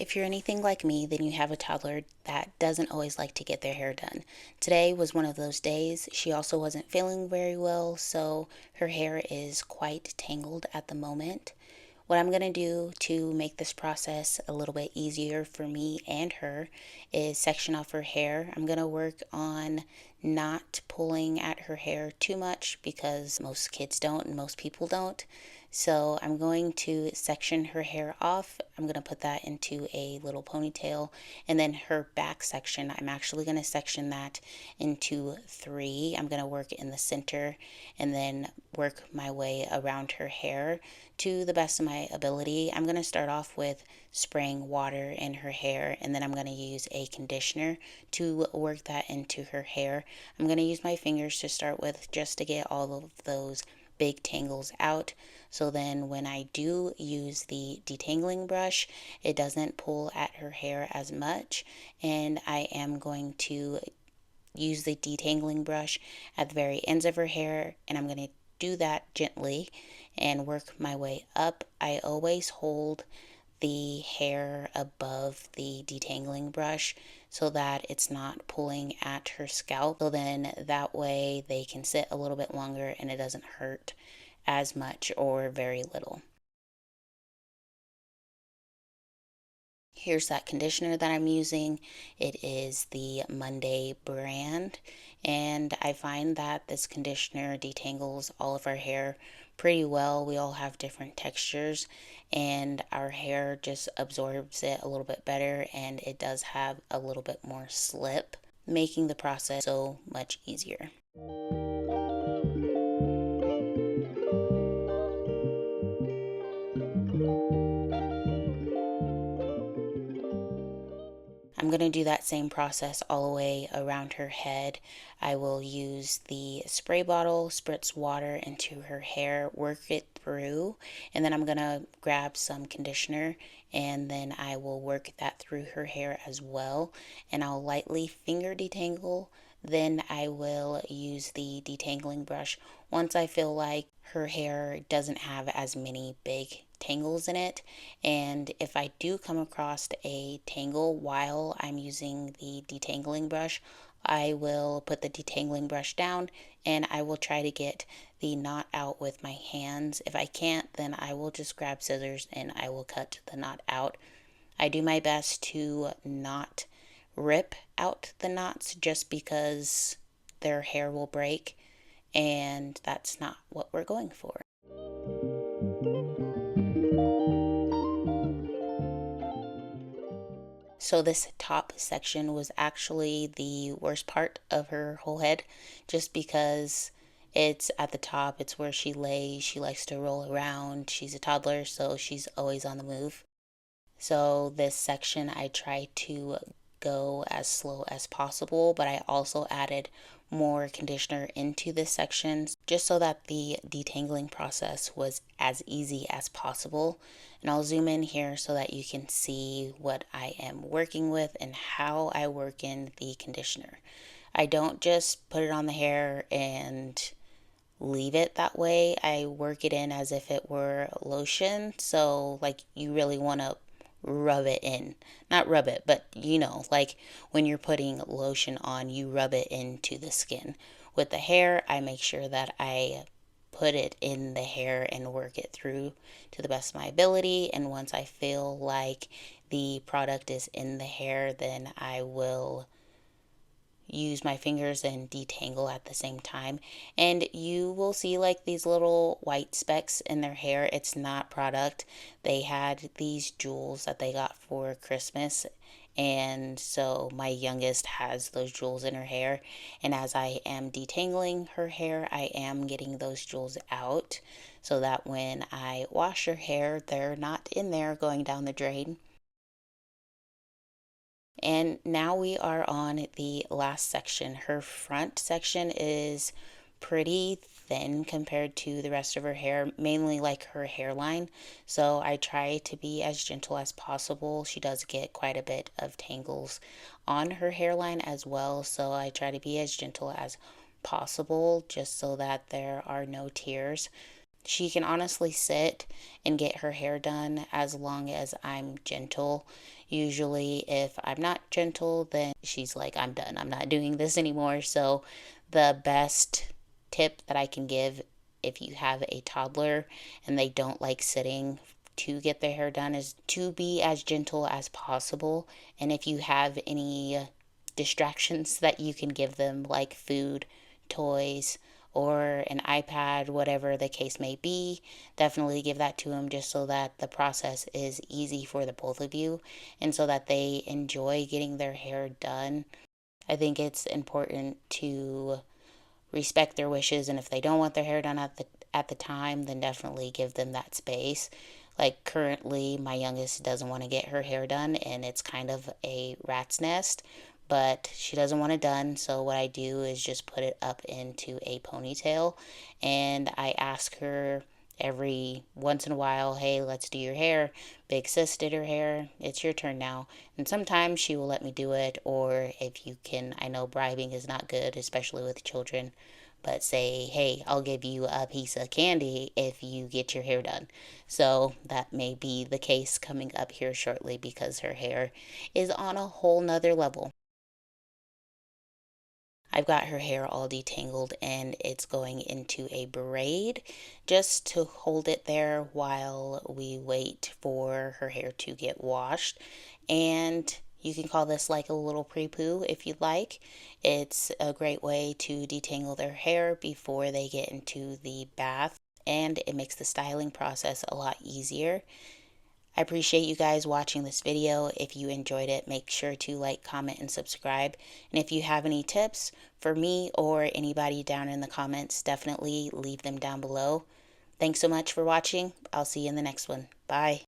If you're anything like me, then you have a toddler that doesn't always like to get their hair done. Today was one of those days. She also wasn't feeling very well, so her hair is quite tangled at the moment. What I'm going to do to make this process a little bit easier for me and her is section off her hair. I'm going to work on not pulling at her hair too much because most kids don't and most people don't. So I'm going to section her hair off. I'm going to put that into a little ponytail, and then her back section, I'm actually going to section that into three. I'm going to work in the center and then work my way around her hair to the best of my ability. I'm going to start off with spraying water in her hair, and then I'm going to use a conditioner to work that into her hair. I'm going to use my fingers to start with just to get all of those big tangles out. So then when I do use the detangling brush, it doesn't pull at her hair as much, and I am going to use the detangling brush at the very ends of her hair, and I'm going to do that gently and work my way up. I always hold the hair above the detangling brush so that it's not pulling at her scalp. So then that way they can sit a little bit longer and it doesn't hurt as much or very little. Here's that conditioner that I'm using. It is the Monday brand, and I find that this conditioner detangles all of our hair pretty well. We all have different textures, and our hair just absorbs it a little bit better, and it does have a little bit more slip, making the process so much easier. I'm going to do that same process all the way around her head. I will use the spray bottle, spritz water into her hair, work it through, and then I'm going to grab some conditioner and then I will work that through her hair as well. And I'll lightly finger detangle. Then I will use the detangling brush once I feel like her hair doesn't have as many big tangles in it. And if I do come across a tangle while I'm using the detangling brush, I will put the detangling brush down and I will try to get the knot out with my hands. If I can't, then I will just grab scissors and I will cut the knot out. I do my best to not rip out the knots just because their hair will break, and that's not what we're going for. So this top section was actually the worst part of her whole head, just because it's at the top, it's where she lays, she likes to roll around, she's a toddler, so she's always on the move. So this section I try to go as slow as possible, but I also added more conditioner into this section just so that the detangling process was as easy as possible. And I'll zoom in here so that you can see what I am working with and how I work in the conditioner. I don't just put it on the hair and leave it that way. I work it in as if it were lotion. So like you really want to rub it in. Not rub it, but like when you're putting lotion on, you rub it into the skin. With the hair, I make sure that I put it in the hair and work it through to the best of my ability. And once I feel like the product is in the hair, then I will use my fingers and detangle at the same time, and you will see like these little white specks in their hair. It's not product. They had these jewels that they got for Christmas, and so my youngest has those jewels in her hair, and as I am detangling her hair, I am getting those jewels out so that when I wash her hair, they're not in there going down the drain. And now we are on the last section. Her front section is pretty thin compared to the rest of her hair, mainly like her hairline. So I try to be as gentle as possible. She does get quite a bit of tangles on her hairline as well. So I try to be as gentle as possible just so that there are no tears. She can honestly sit and get her hair done as long as I'm gentle. Usually, if I'm not gentle, then she's like, I'm done. I'm not doing this anymore. So, the best tip that I can give if you have a toddler and they don't like sitting to get their hair done is to be as gentle as possible. And if you have any distractions that you can give them, like food, toys, or an iPad, whatever the case may be, definitely give that to them just so that the process is easy for the both of you and so that they enjoy getting their hair done. I think it's important to respect their wishes, and if they don't want their hair done at the time, then definitely give them that space. Like currently my youngest doesn't want to get her hair done and it's kind of a rat's nest, but she doesn't want it done, so what I do is just put it up into a ponytail, and I ask her every once in a while, hey, let's do your hair. Big sis did her hair, it's your turn now. And sometimes she will let me do it, or if you can, I know bribing is not good, especially with children, but say, hey, I'll give you a piece of candy if you get your hair done. So that may be the case coming up here shortly because her hair is on a whole nother level. I've got her hair all detangled and it's going into a braid just to hold it there while we wait for her hair to get washed. And you can call this like a little pre-poo if you'd like. It's a great way to detangle their hair before they get into the bath, and it makes the styling process a lot easier. I appreciate you guys watching this video. If you enjoyed it, make sure to like, comment, and subscribe. And if you have any tips for me or anybody down in the comments, definitely leave them down below. Thanks so much for watching. I'll see you in the next one. Bye.